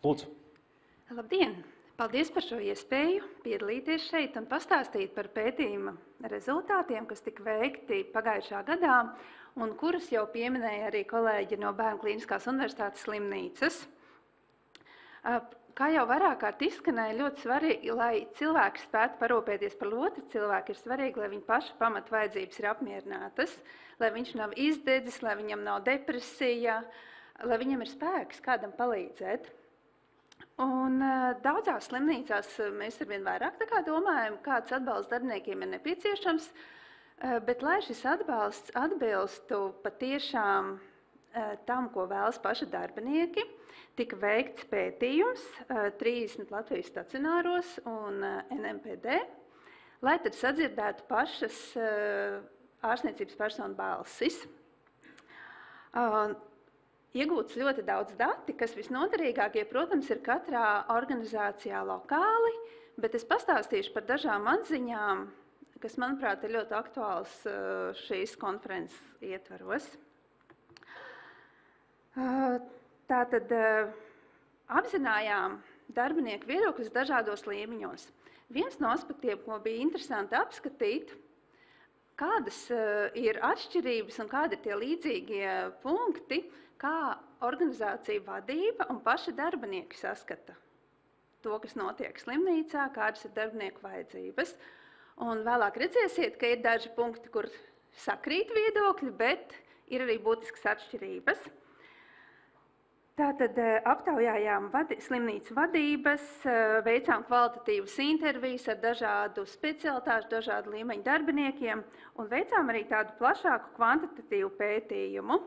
Lūdzu. Labdien! Paldies par šo iespēju piedalīties šeit un pastāstīt par pētījuma rezultātiem, kas tika veikti pagājušā gadā un kurus jau pieminēja arī kolēģi no Bērnu Klīniskās universitātes slimnīcas. Kā jau vairāk kārt izskanēja, ļoti svarīgi, lai cilvēki spētu parūpēties par otru cilvēku, ir svarīgi, lai viņa paša pamatvajadzības ir apmierinātas, lai viņš nav izdedzis, lai viņam nav depresija, lai viņam ir spēks kādam palīdzēt. Un daudzās slimnīcās mēs arvien vairāk domājam, kāds atbalsts darbiniekiem ir nepieciešams, bet lai šis atbalsts atbilstu patiešām tam, ko vēlas paši darbinieki, tika veikts pētījums 30 Latvijas stacionāros un NMPD, lai tad sadzirdētu pašas ārstniecības personu balsis. Iegūts ļoti daudz dati, kas visnoderīgākie, protams, ir katrā organizācijā lokāli, bet es pastāstīšu par dažām atziņām, kas, manuprāt, ir ļoti aktuāls šīs konferences ietvaros. Tātad apzinājām darbinieku viedokļus dažādos līmeņos. Viens no aspektiem, ko bija interesanti apskatīt, kādas ir atšķirības un kādi ir tie līdzīgie punkti, kā organizācija vadība un paši darbinieki saskata to, kas notiek slimnīcā, kādas ir darbinieku vajadzības. Un vēlāk redzēsiet, ka ir daži punkti, kur sakrīt viedokļi, bet ir arī būtiskas atšķirības. Tātad aptaujājām slimnīcu vadības, veicām kvalitatīvas intervijas ar dažādu specialitāšu, dažādu līmeņu darbiniekiem un veicām arī tādu plašāku kvantitatīvu pētījumu,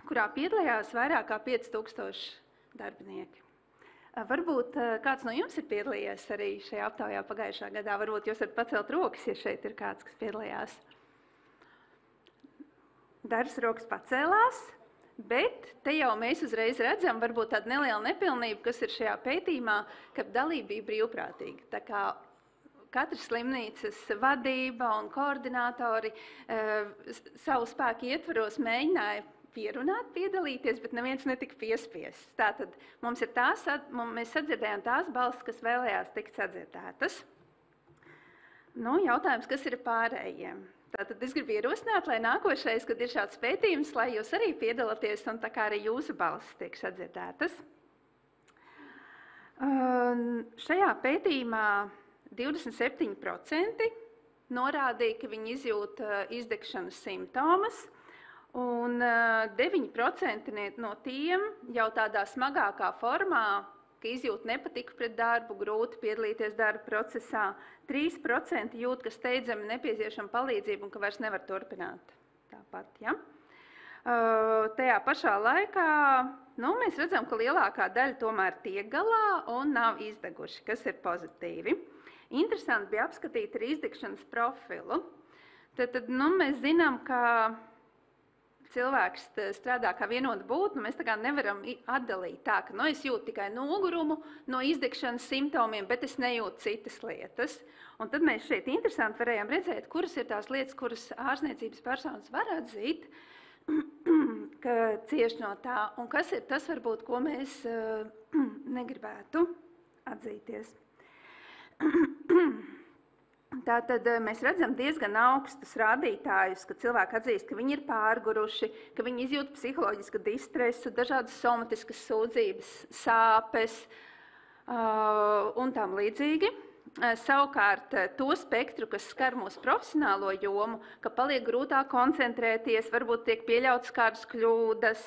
kurā piedalījās vairāk kā 5000 darbinieki. Varbūt kāds no jums ir piedalījies arī šajā aptaujā pagājušā gadā, varbūt jūs varat pacelt rokas, ja šeit ir kāds, kas piedalījās. Dažas rokas pacēlās. Bet te jau mēs uzreiz redzam, varbūt tāda neliela nepilnība, kas ir šajā pētījumā, ka dalība bija brīvprātīga. Tā kā katras slimnīcas vadība un koordinātori savu spēku ietvaros mēģināja pierunāt, piedalīties, bet neviens netika piespiests. Tātad mēs sadzirdējām tās balsis, kas vēlējās tikt sadzirdētas. Nu, jautājums, kas ir pārējiem? Tātad es gribu ierosināt, lai nākošais, kad ir šāds pētījums, lai jūs arī piedalāties un tā kā arī jūsu balsis tiek sadzirdētas. Šajā pētījumā 27% norādīja, ka viņi izjūt izdegšanas simptomus, un 9% no tiem jau tādā smagākā formā, ka izjūt nepatiku pret darbu, grūti piedalīties darba procesā. 3% jūt, ka steidzami nepieciešama palīdzība un ka vairs nevar turpināt tāpat. Ja? Tajā pašā laikā mēs redzam, ka lielākā daļa tomēr tiek galā un nav izdeguši, kas ir pozitīvi. Interesanti bija apskatīt arī izdegšanas profilu. Tad mēs zinām, ka cilvēks strādā kā vienota būtne, mēs tā kā nevaram atdalīt tā, ka es jūtu tikai nogurumu no izdegšanas simptomiem, bet es nejūtu citas lietas. Un tad mēs šeit interesanti varējām redzēt, kuras ir tās lietas, kuras ārstniecības personas var atzīt, ka cieš no tā, un kas ir tas, varbūt, ko mēs negribētu atzīties. Tātad mēs redzam diezgan augstus rādītājus, ka cilvēki atzīst, ka viņi ir pārguruši, ka viņi izjūt psiholoģisku distresu, dažādas somatiskas sūdzības, sāpes un tam līdzīgi. Savukārt to spektru, kas skar mūsu profesionālo jomu, ka paliek grūtāk koncentrēties, varbūt tiek pieļautas kādas kļūdas,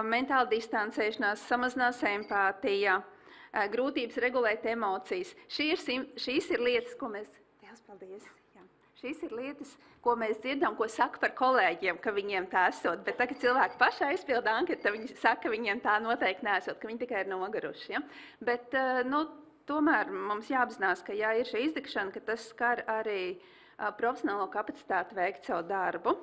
mentāla distancēšanās, samazinās empātija, grūtības regulēt emocijas. Šīs ir lietas, ko mēs... Paldies. Jā. Šīs ir lietas, ko mēs dzirdam, ko saka par kolēģiem, ka viņiem tā esot. Bet tagad cilvēki paši aizpilda anketu, viņi saka, ka viņiem tā noteikti nesot, ka viņi tikai ir noguruši. Ja? Bet tomēr mums jāapzinās, ka ja ir šī izdegšana, ka tas skar arī profesionālo kapacitāti veikt savu darbu.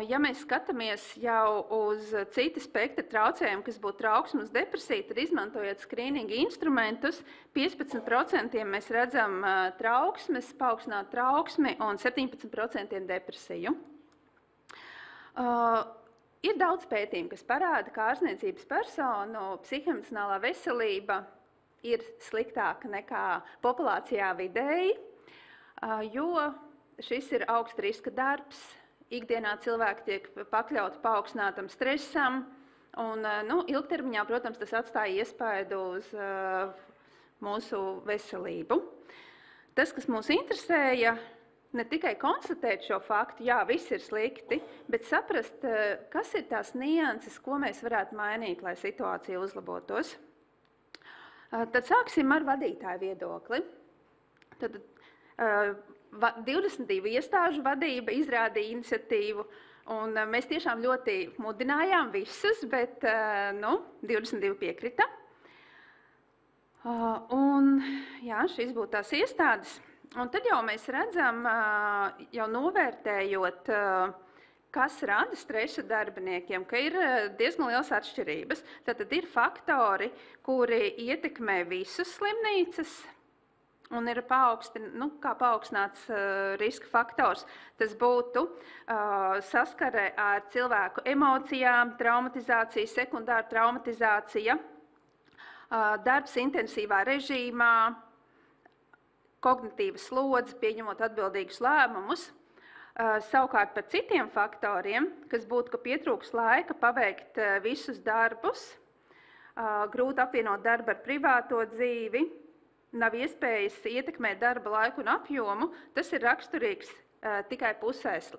Ja mēs skatāmies jau uz cita spektra traucējumu, kas būtu trauksmes depresija, tad izmantojot skrīninga instrumentus, 15% mēs redzam trauksmes, paaugstināt trauksmi un 17% depresiju. Ir daudz pētījumu, kas parāda, ka ārstniecības personu psihoemocionālā veselība ir sliktāka nekā populācijā vidēji, jo šis ir augsta riska darbs, ikdienā cilvēki tiek pakļauti paaugstinātam stresam, un ilgtermiņā, protams, tas atstāja iespaidu uz mūsu veselību. Tas, kas mūs interesēja, ne tikai konstatēt šo faktu, jā, viss ir slikti, bet saprast, kas ir tās nianses, ko mēs varētu mainīt, lai situācija uzlabotos. Tad sāksim ar vadītāju viedokli. Tad 22 iestāžu vadība izrādīja iniciatīvu, un mēs tiešām ļoti mudinājām visus, bet 22 piekrita. Un jā, šīs būtu tās iestādes. Un tad jau mēs redzam, jau novērtējot, kas rada stresu darbiniekiem, ka ir diezgan liels atšķirības. Tātad ir faktori, kuri ietekmē visas slimnīcas un ir paaugstināts riska faktors. Tas būtu saskare ar cilvēku emocijām, traumatizācija, sekundāra traumatizācija, darbs intensīvā režīmā, kognitīva slodze, pieņemot atbildīgus lēmumus. Savukārt par citiem faktoriem, kas būtu, ka pietrūks laika paveikt visus darbus, grūti apvienot darbu ar privāto dzīvi, nav iespējas ietekmēt darba laiku un apjomu, tas ir raksturīgs tikai pusēs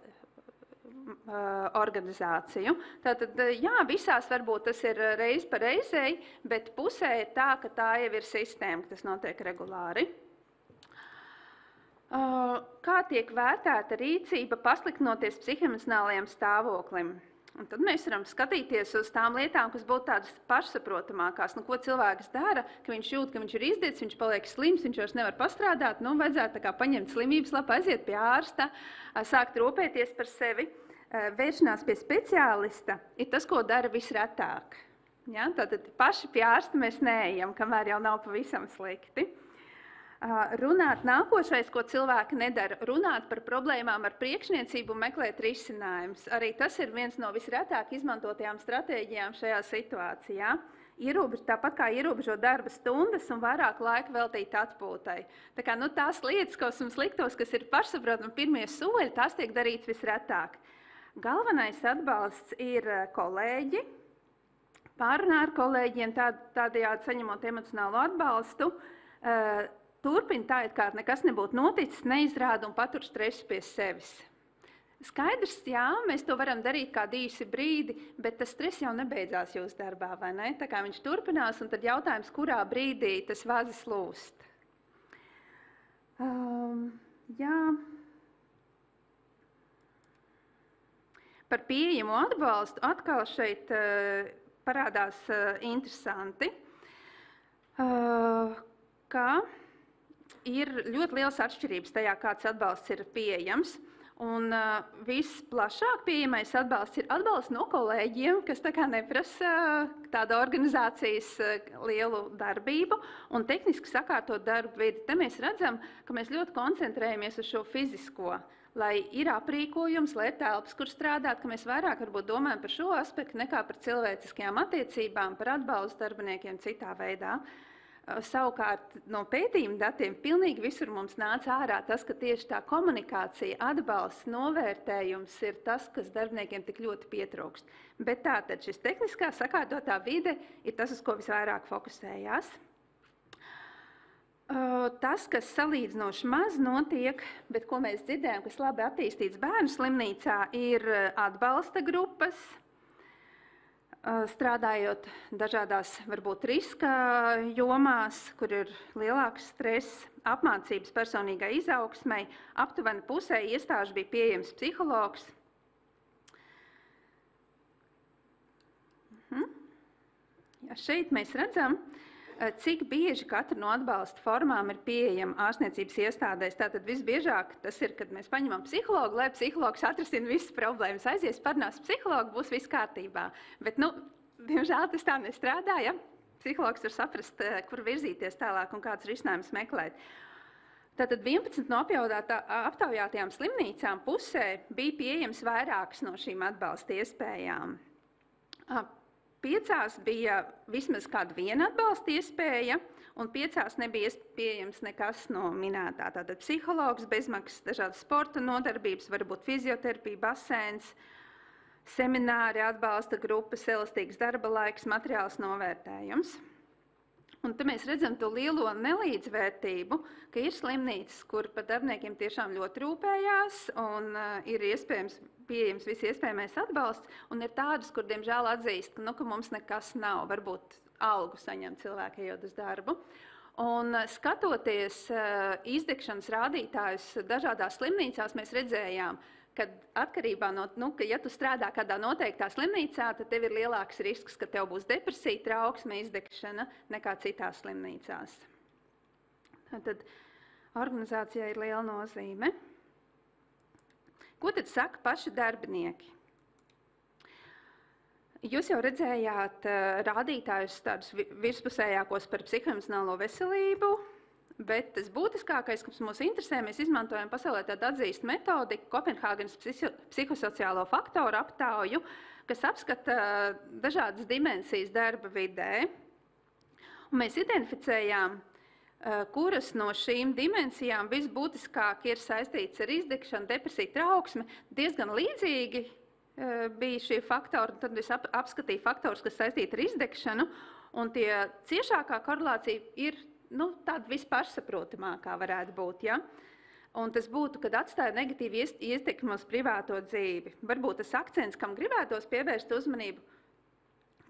organizāciju. Tātad, jā, visās varbūt tas ir reiz pa reizei, bet pusē ir tā, ka tā jau ir sistēma, ka tas notiek regulāri. Kā tiek vērtēta rīcība pasliktinoties psihoemocionālajiem stāvoklim? Un tad mēs varam skatīties uz tām lietām, kas būtu tādas pašsaprotamākās. Ko cilvēks dara, ka viņš jūt, ka viņš ir izdiets, viņš paliek slims, viņš vairs nevar pastrādāt, vajadzētu tā kā paņemt slimības lapu, aiziet pie ārsta, sākt rūpēties par sevi. Vēršanās pie speciālista ir tas, ko dara visretāk. Ja? Tātad paši pie ārsta mēs neejam, kamēr jau nav pavisam slikti. Runāt nākošais, ko cilvēki nedara, runāt par problēmām ar priekšniecību un meklēt risinājumus. Arī tas ir viens no visretāk izmantotajām stratēģijām šajā situācijā. Tāpat kā ierobežot darba stundas un vairāk laika veltīt atpūtai. Tā kā, tās lietas, kas mums liktos, kas ir pašsaprotami pirmie soļi, tās tiek darīts visretāk. Galvenais atbalsts ir kolēģi, pārunā ar kolēģiem, tādējādi saņemot emocionālo atbalstu, turpina tā, it kā nekas nebūtu noticis, neizrāda un patur stresu pie sevis. Skaidrs, jā, mēs to varam darīt kādu īsi brīdi, bet tas stress jau nebeidzās jūsu darbā, vai ne? Tā kā viņš turpinās, un tad jautājums, kurā brīdī tas vazis lūst. Jā. Par pieejamo atbalstu atkal šeit parādās interesanti, ka ir ļoti liels atšķirības tajā, kāds atbalsts ir pieejams. Un visplašāk pieejamais atbalsts ir atbalsts no kolēģiem, kas tā kā neprasa tāda organizācijas lielu darbību un tehniski sakārtot darbu vidi. Te mēs redzam, ka mēs ļoti koncentrējamies uz šo fizisko, lai ir aprīkojums, lai ir telpas, kur strādāt, ka mēs vairāk varbūt domājam par šo aspektu nekā par cilvēciskajām attiecībām, par atbalstu darbiniekiem citā veidā. Savukārt no pētījuma datiem pilnīgi visur mums nāca ārā tas, ka tieši tā komunikācija, atbalsts, novērtējums ir tas, kas darbiniekiem tik ļoti pietrūkst. Bet tātad šis tehniskā sakārtotā vide ir tas, uz ko visvairāk fokusējās. Tas, kas salīdzinoši maz notiek, bet ko mēs dzirdējam, kas labi attīstīts bērnu slimnīcā, ir atbalsta grupas, strādājot dažādās, varbūt, riska jomās, kur ir lielāks stress, apmācības personīgai izaugsmei, aptuveni pusē iestāžu bija pieejams psihologs. Ja šeit mēs redzam, cik bieži katra no atbalsta formām ir pieejama ārstniecības iestādēs. Tātad visbiežāk tas ir, kad mēs paņemam psihologu, lai psihologs atrisina visas problēmas. Aizies parunās psihologu, būs viss kārtībā. Bet, diemžēl tas tā nestrādā, ja? Psihologs var saprast, kur virzīties tālāk un kāds risinājums meklēt. Tātad 11 no aptaujātajām slimnīcām pusē bija pieejams vairākas no šīm atbalsta iespējām. 5 bija vismaz kāda viena atbalsta iespēja, un 5 nebija pieejams nekas no minētā. Tātad psihologs, bezmaksas dažādas sporta nodarbības, varbūt fizioterapija, baseins, semināri, atbalsta grupas, elastīgs darba laiks, materiāls novērtējums. Un te mēs redzam to lielo nelīdzvērtību, ka ir slimnīcas, kur par darbiniekiem tiešām ļoti rūpējās un ir pieejams visi iespējamais atbalsts, un ir tādas, kur diemžēl atzīst, ka mums nekas nav, varbūt algu saņem cilvēki ejot uz darbu. Un skatoties izdegšanas rādītājus dažādās slimnīcās, mēs redzējām, ka atkarībā no, ka ja tu strādā kādā noteiktā slimnīcā, tad tev ir lielāks risks, ka tev būs depresija, trauksme, izdegšana nekā citās slimnīcās. Tad organizācijai ir liela nozīme. Ko tad saka paši darbinieki? Jūs jau redzējāt rādītājus tādus virspusējākos par psihoemocionālo veselību, bet tas būtiskākais, kas mūs interesē, mēs izmantojam pasaulē tādu atzīstu metodiku, Kopenhāgenas psihosociālo faktoru aptauju, kas apskata dažādas dimensijas darba vidē. Un mēs identificējām, kuras no šīm dimensijām visbūtiskāk ir saistīts ar izdegšanu, depresiju, trauksmi. Diezgan līdzīgi bija šie faktori, tad es apskatīju faktorus, kas saistīti ar izdegšanu, un tie ciešākā korelācija ir tāda vispašsaprotamākā varētu būt, ja? Un tas būtu, kad atstāja negatīvu ietekmi uz privāto dzīvi. Varbūt tas akcents, kam gribētos pievērst uzmanību,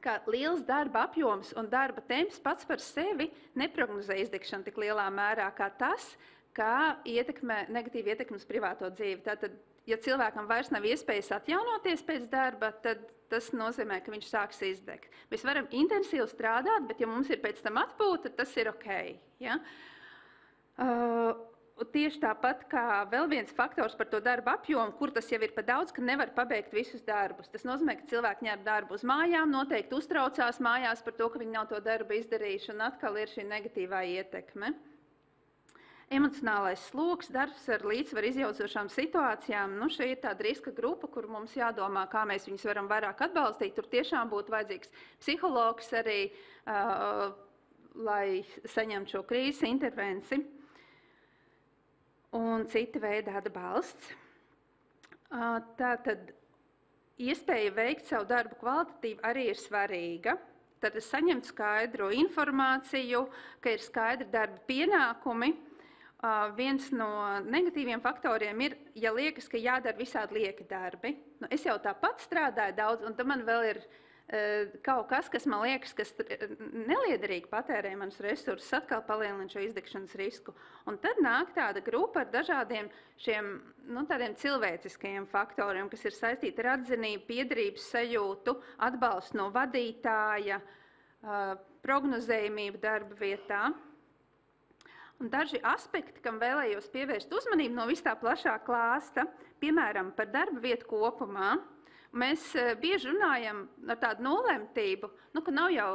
ka liels darba apjoms un darba temps pats par sevi neprognozē izdegšanu tik lielā mērā kā tas, kā negatīvi ietekmi uz privāto dzīvi. Tātad, ja cilvēkam vairs nav iespējas atjaunoties pēc darba, tad tas nozīmē, ka viņš sāks izdegt. Mēs varam intensīvi strādāt, bet ja mums ir pēc tam atpūta, tas ir ok. Ja? Tieši tāpat kā vēl viens faktors par to darba apjomu, kur tas jau ir par daudz, ka nevar pabeigt visus darbus. Tas nozīmē, ka cilvēki ņem darbu uz mājām, noteikti uztraucās mājās par to, ka viņi nav to darbu izdarījuši, un atkal ir šī negatīvā ietekme. Emocionālais sloks, darbs ar līdzsvaru izjaucošām situācijām, šī ir tāda riska grupa, kur mums jādomā, kā mēs viņus varam vairāk atbalstīt. Tur tiešām būtu vajadzīgs psihologs arī, lai saņemtu šo krīzes intervenci un cita veida atbalsts. Tātad iespēja veikt savu darbu kvalitatīvi arī ir svarīga. Tad saņemt skaidru informāciju, ka ir skaidri darba pienākumi. Viens no negatīviem faktoriem ir, ja liekas, ka jādara visādi lieki darbi. Es jau tāpat strādāju daudz, un tad man vēl ir kaut kas, kas man liekas, kas neliederīgi patērē manus resursus, atkal palielina šo izdegšanas risku. Un tad nāk tāda grupa ar dažādiem šiem tādiem cilvēciskajiem faktoriem, kas ir saistīti ar atzinību, piederības sajūtu, atbalstu no vadītāja, prognozējumību darba vietā. Un daži aspekti, kam vēlējos pievērst uzmanību no vis tā plašā klāsta, piemēram, par darba vietu kopumā. Mēs bieži runājam ar tādu nolemtību, ka nav jau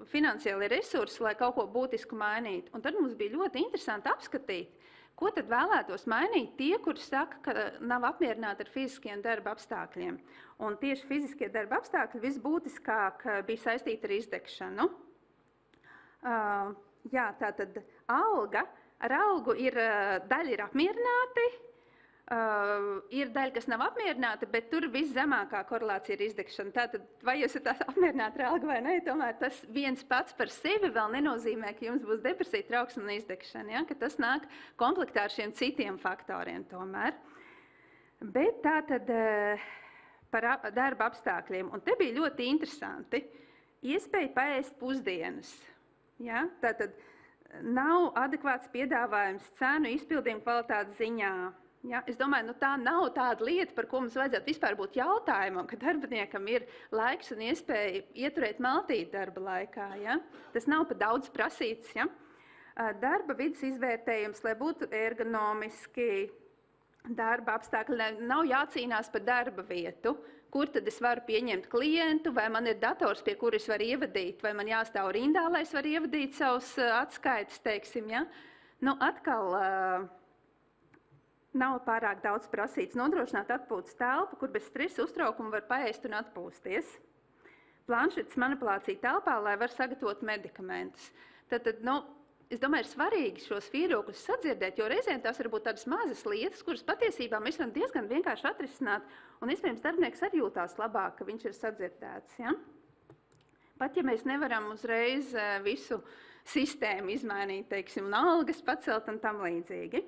finansiāli resursi, lai kaut ko būtisku mainītu. Un tad mums bija ļoti interesanti apskatīt, ko tad vēlētos mainīt tie, kuri saka, ka nav apmierināti ar fiziskiem darba apstākļiem. Un tieši fiziskie darba apstākļi visbūtiskāk bija saistīti ar izdegšanu. Jā, tātad ar algu ir daļa ir apmierināti, ir daļa, kas nav apmierināta, bet tur viszemākā korelācija ir izdegšana. Tātad, vai jūs esat apmierināti ar algu vai ne, tomēr tas viens pats par sevi vēl nenozīmē, ka jums būs depresija, trauksme un izdegšana, ja? Ka tas nāk komplektā ar šiem citiem faktoriem tomēr. Bet tātad par darba apstākļiem, un te bija ļoti interesanti, iespēja paēst pusdienas. Ja? Tātad nav adekvāts piedāvājums cenu izpildījumu kvalitātes ziņā. Ja? Es domāju, tā nav tāda lieta, par ko mums vajadzētu vispār būt jautājumam, ka darbiniekam ir laiks un iespēja ieturēt maltīti darba laikā. Ja? Tas nav pa daudz prasīts. Ja? Darba vidas izvērtējums, lai būtu ergonomiski darba apstākļi, nav jācīnās par darba vietu. Kur tad es varu pieņemt klientu, vai man ir dators, pie kura es varu ievadīt, vai man jāstāv rindā, lai es varu ievadīt savus atskaites, teiksim, ja? Atkal nav pārāk daudz prasīts. Nodrošināt atpūtas telpu, kur bez stresa uztraukuma var paēst un atpūsties. planšetes manipulācija telpā, lai var sagatavot medikamentus. Tad, es domāju, ir svarīgi šos viedokļus sadzirdēt, jo reizēm tās var būt tādas mazas lietas, kuras patiesībā mēs varam diezgan vienkārši atrisināt, un iespējams darbinieks arī jūtās labāk, ka viņš ir sadzirdēts. Ja? Pat ja mēs nevaram uzreiz visu sistēmu izmainīt, teiksim, un algas pacelt un tam līdzīgi.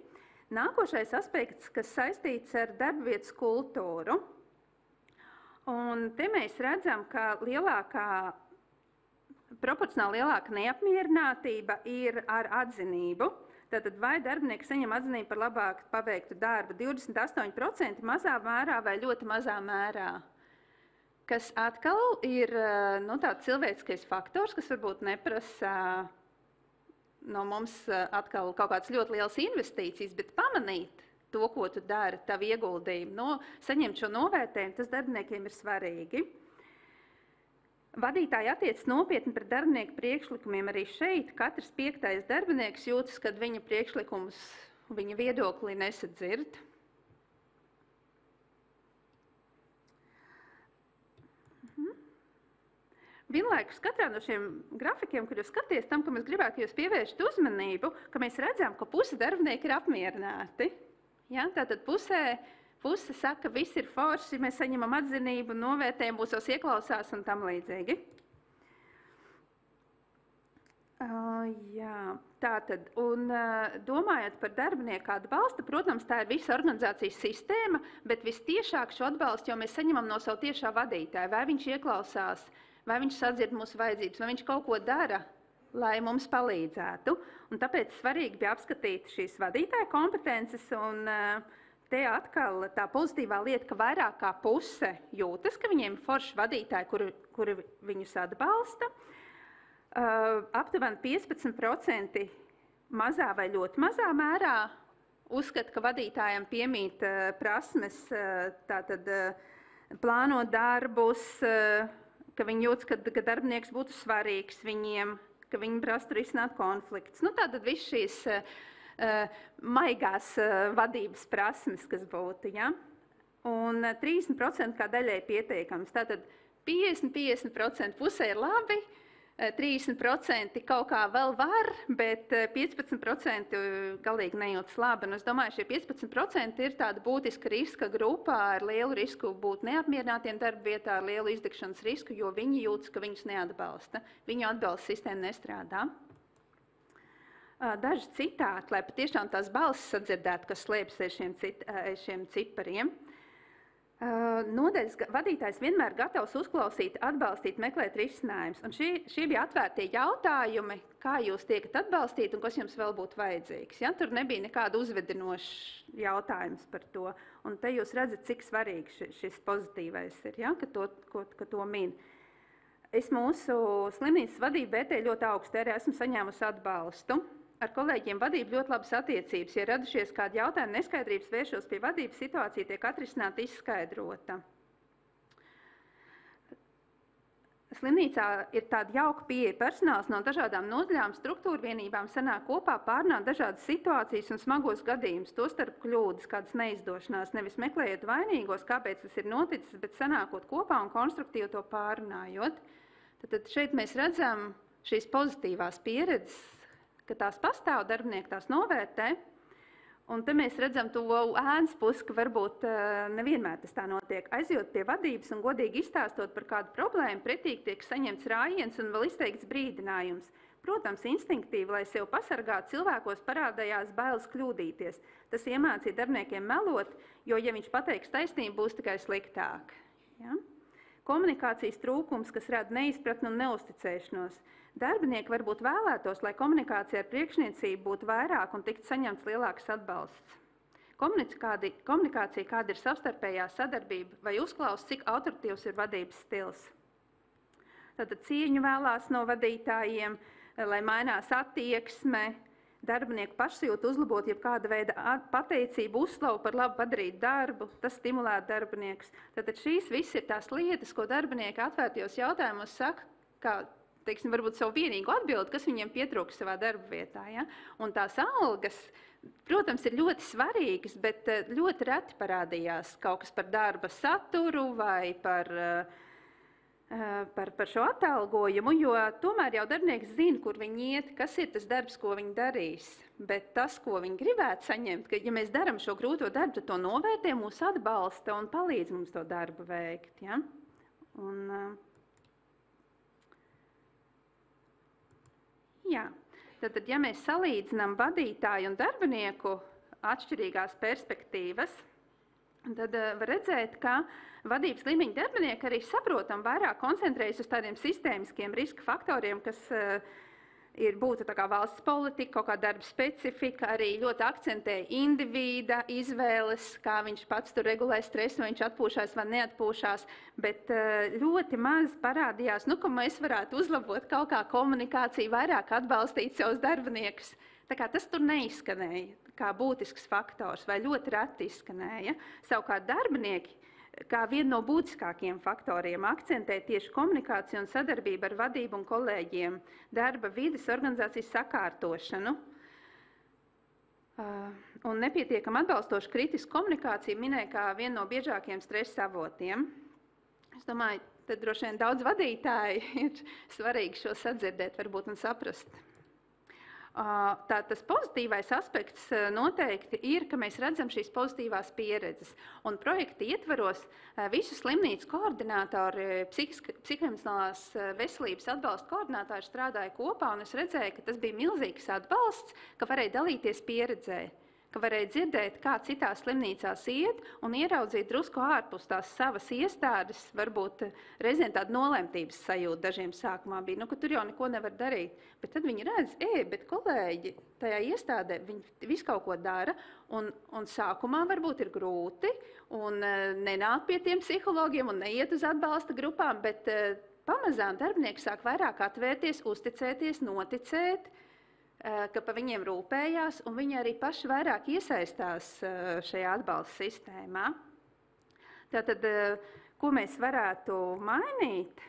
Nākošais aspekts, kas saistīts ar darbvietas kultūru. Un te mēs redzam, ka proporcionāli lielāka neapmierinātība ir ar atzinību. Tātad vai darbinieks saņem atzinību par labāk paveiktu darbu 28% mazā mērā vai ļoti mazā mērā. Kas atkal ir tāds cilvēciskais faktors, kas varbūt neprasa no mums atkal kaut kāds ļoti liels investīcijas, bet pamanīt to, ko tu dari, tavu ieguldījumu, saņemt šo novērtējumu, tas darbiniekiem ir svarīgi. Vadītāji attiec nopietni pret darbinieku priekšlikumiem arī šeit. Katrs 5. darbinieks jūtas, kad viņa priekšlikumus, viņa viedokli nesadzird. Vienlaikus katrā no šiem grafikiem, kur jūs skaties tam, ka mēs gribētu jūs pievērst uzmanību, ka mēs redzam, ka puse darbinieki ir apmierināti. Ja? Tātad puse saka, viss ir forši, mēs saņemam atzinību, novērtējumu, mūsos ieklausās un tam līdzīgi. Tātad, un domājot par darbinieku atbalstu, protams, tā ir visa organizācijas sistēma, bet vistiešāk šo atbalstu jau mēs saņemam no savu tiešā vadītāja. Vai viņš ieklausās, vai viņš sadzird mūsu vajadzības, vai viņš kaut ko dara, lai mums palīdzētu. Un tāpēc svarīgi bija apskatīt šīs vadītāja kompetences, un te atkal tā pozitīvā lieta, ka vairāk kā puse jūtas, ka viņiem ir forši vadītāji, kuri viņus atbalsta. Aptuveni 15% mazā vai ļoti mazā mērā uzskata, ka vadītājiem piemīt prasmes, tātad plānot darbus, ka viņi jūtas, ka darbinieks būtu svarīgs viņiem, ka viņi prastu risināt konfliktus. Tātad viss šīs maigās vadības prasmes, kas būtu. Ja? Un 30% kā daļai pieteikams. Tātad 50% pusē ir labi, 30% kaut kā vēl var, bet 15% galīgi nejūtas labi. Un es domāju, šie 15% ir tāda būtiska riska grupā ar lielu risku būt neapmierinātiem darba vietā, ar lielu izdegšanas risku, jo viņi jūtas, ka viņus neatbalsta. Viņu atbalsta sistēma nestrādā. Daži citāti, lai patiešām tās balsis sadzirdētu, kas slēpjas aiz šiem cipariem. Nodaļas vadītājs vienmēr gatavs uzklausīt, atbalstīt, meklēt risinājumus. Un šie bija atvērtie jautājumi, kā jūs tiekat atbalstīti un kas jums vēl būtu vajadzīgs. Ja? Tur nebija nekāda uzvedinoša jautājums par to. Un te jūs redzat, cik svarīgs šis pozitīvais ir, ja? ka to min. Es mūsu slimnīcas vadību vērtēju ļoti augstu, arī esmu saņēmusi atbalstu. Ar kolēģiem vadību ļoti labas attiecības. Ja radušies kādi jautājumi, neskaidrības, vēršos pie vadības, situācija tiek atrisināta, izskaidrota. Slimnīcā ir tāda jauka pieeja. Personāls no dažādām nodaļām, struktūra vienībām sanāk kopā, pārnāk dažādas situācijas un smagos gadījumus, tostarp kļūdas, kādas neizdošanās, nevis meklējot vainīgos, kāpēc tas ir noticis, bet sanākot kopā un konstruktīvi to pārunājot. Tad šeit mēs redzam šīs pozitīvās pieredzes, ka tās pastāv, darbinieki tās novērtē, un te mēs redzam to ēnas pusi, ka varbūt nevienmēr tas tā notiek. Aizjot pie vadības un godīgi izstāstot par kādu problēmu, pretīgi tiek saņemts rājiens un vēl izteikts brīdinājums. Protams, instinktīvi, lai sev pasargātu, cilvēkos parādījās bailes kļūdīties. Tas iemācīja darbiniekiem melot, jo, ja viņš pateiks taisnību, būs tikai sliktāk. Ja? Komunikācijas trūkums, kas rada neizpratni un neusticēšanos. Darbinieki varbūt vēlētos, lai komunikācija ar priekšniecību būtu vairāk un tiktu saņemts lielāks atbalsts. Komunikācija, kāda ir savstarpējā sadarbība, vai uzklaus, cik autoritīvs ir vadības stils. Tātad cieņu vēlās no vadītājiem, lai mainās attieksme, darbinieku pašsajūtu uzlabot jebkāda veida pateicību, uzslavu par labu padarīt darbu, tas stimulē darbiniekus. Tātad šīs viss ir tās lietas, ko darbinieki atvērtajos jautājumos saka, kā teiksim, varbūt savu vienīgu atbildi, kas viņiem pietrūkst savā darba vietā. Ja? Un tās algas, protams, ir ļoti svarīgas, bet ļoti reti parādījās kaut kas par darba saturu vai par par šo atalgojumu, jo tomēr jau darbinieks zina, kur viņi iet, kas ir tas darbs, ko viņi darīs. Bet tas, ko viņi gribētu saņemt, ka ja mēs darām šo grūto darbu, tad to novērtē, mūs atbalsta un palīdz mums to darbu veikt. Ja? Tad, ja mēs salīdzinām vadītāju un darbinieku atšķirīgās perspektīvas, tad var redzēt, ka vadības līmeņa darbinieki arī saprotam vairāk koncentrējas uz tādiem sistēmiskiem riska faktoriem, kas būtu tā kā valsts politika, kaut kā darba specifika, arī ļoti akcentē individa izvēles, kā viņš pats tur regulē stresu, vai viņš atpūšās vai neatpūšās, bet ļoti maz parādījās, ka mēs varētu uzlabot kaut kā komunikāciju, vairāk atbalstīt savus darbiniekus. Tā kā tas tur neizskanēja kā būtisks faktors vai ļoti reti izskanēja. Savukārt darbinieki, kā vienu no būtiskākajiem faktoriem, akcentē tieši komunikāciju un sadarbību ar vadību un kolēģiem, darba vides organizācijas sakārtošanu un nepietiekam atbalstošu kritisku komunikāciju minēja kā vienu no biežākajiem stresa avotiem. Es domāju, tad droši vien daudz vadītāji ir svarīgi šo sadzirdēt varbūt un saprast. Tas pozitīvais aspekts noteikti ir, ka mēs redzam šīs pozitīvās pieredzes. Un projekta ietvaros visu slimnīcu koordinātori, psihoemocionālās veselības atbalsta koordinātori strādāja kopā, un es redzēju, ka tas bija milzīgs atbalsts, ka varēja dalīties pieredzē, ka varēja dzirdēt, kā citās slimnīcās iet, un ieraudzīt drusku ārpus tās savas iestādes, varbūt reizēm tāda nolemtības sajūta dažiem sākumā bija, ka tur jau neko nevar darīt. Bet tad viņi redz, bet kolēģi tajā iestādē, viņi visu kaut ko dara, un sākumā varbūt ir grūti, un nenāk pie tiem psihologiem, un neiet uz atbalsta grupām, bet pamazām darbinieki sāk vairāk atvērties, uzticēties, noticēt, ka pa viņiem rūpējās, un viņi arī paši vairāk iesaistās šajā atbalsta sistēmā. Tātad, ko mēs varētu mainīt?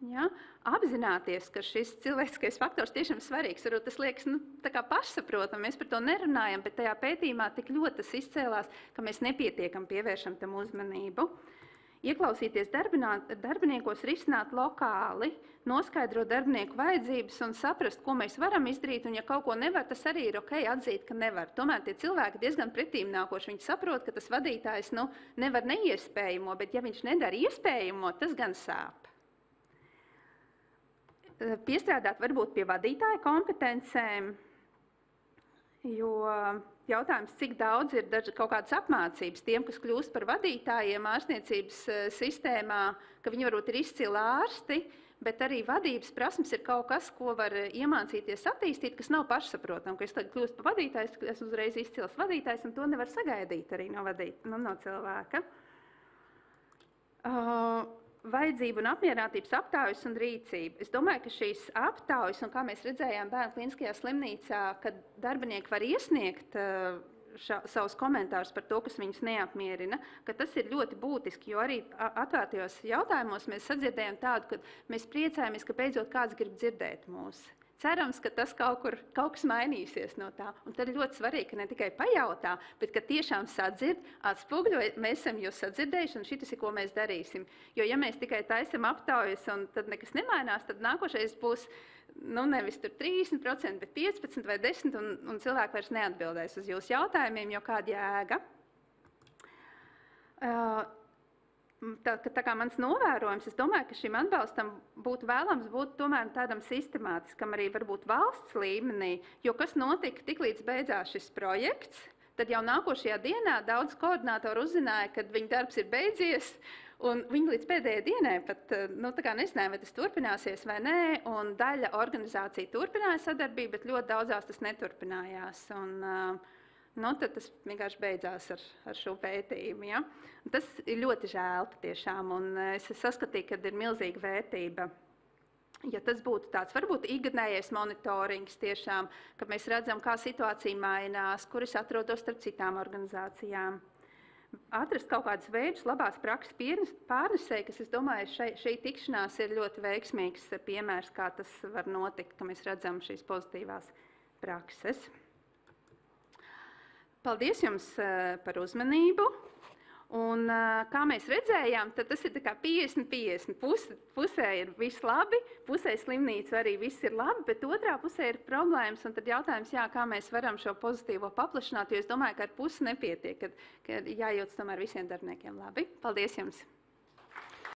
Ja? Apzināties, ka šis cilvēciskais faktors tiešām svarīgs. Varbūt tas liekas tā kā pašsaprotam, mēs par to nerunājam, bet tajā pētījumā tik ļoti tas izcēlās, ka mēs nepietiekam pievēršam tam uzmanību. Ieklausīties darbiniekos, risināt lokāli, noskaidrot darbinieku vajadzības un saprast, ko mēs varam izdarīt, un ja kaut ko nevar, tas arī ir ok atzīt, ka nevar. Tomēr tie cilvēki diezgan pretīmnākoši, viņi saprot, ka tas vadītājs nevar neiespējamo, bet ja viņš nedara iespējamo, tas gan sāp. Piestrādāt varbūt pie vadītāja kompetencēm, jo jautājums, cik daudz ir kaut kādas apmācības tiem, kas kļūst par vadītājiem ārstniecības sistēmā, ka viņi varbūt ir izcili ārsti, bet arī vadības prasmes ir kaut kas, ko var iemācīties attīstīt, kas nav pašsaprotam, ka es tagad kļūstu par vadītājs, es uzreiz izcils vadītājs, un to nevar sagaidīt arī no cilvēka. Vajadzību un apmierinātības aptaujas un rīcība. Es domāju, ka šīs aptaujas, un kā mēs redzējām bērnu kliniskajā slimnīcā, kad darbinieki var iesniegt savus komentārus par to, kas viņus neapmierina, ka tas ir ļoti būtiski, jo arī atvērtajos jautājumos mēs sadzirdējam tādu, ka mēs priecājamies, ka beidzot kāds grib dzirdēt mūs. Cerams, ka tas kaut kas mainīsies no tā. Un tad ir ļoti svarīgi, ka ne tikai pajautā, bet ka tiešām sadzird, atspoguļo, mēs esam jūs sadzirdējuši, un šitas ir, ko mēs darīsim. Jo ja mēs tikai taisam aptaujas, un tad nekas nemainās, tad nākošais būs nevis tur 30%, bet 15 vai 10, un cilvēki vairs neatbildēs uz jūsu jautājumiem, jo kāda jēga. Tā kā mans novērojums, es domāju, ka šim atbalstam būtu vēlams būt tomēr tādam sistemātiskam arī varbūt valsts līmenī, jo kas notika tiklīdz beidzās šis projekts, tad jau nākošajā dienā daudz koordinātori uzzināja, ka viņa darbs ir beidzies, un viņi līdz pēdējai dienai pat tā kā nezināja, vai tas turpināsies vai nē, un daļa organizācija turpināja sadarbību, bet ļoti daudzās tas neturpinājās. Tad tas vienkārši beidzās ar šo pētījumu. Ja? Tas ir ļoti žēl patiešām, un es saskatīju, ka ir milzīga vērtība. Ja tas būtu tāds, varbūt ikgadējais monitorings tiešām, ka mēs redzam, kā situācija mainās, kur es atrodos starp citām organizācijām. Atrast kaut kādus veidus labās prakses pārnesē, kas, es domāju, šī tikšanās ir ļoti veiksmīgs piemērs, kā tas var notikt, ka mēs redzam šīs pozitīvās prakses. Paldies jums par uzmanību, Un, kā mēs redzējām, tad tas ir 50-50. Pusē ir viss labi, pusē slimnīca arī viss ir labi, bet otrā pusē ir problēmas. Un tad jautājums, kā mēs varam šo pozitīvo paplašināt, jo es domāju, ka ar pusi nepietiek, kad jājūtas tomēr visiem darbiniekiem labi. Paldies jums!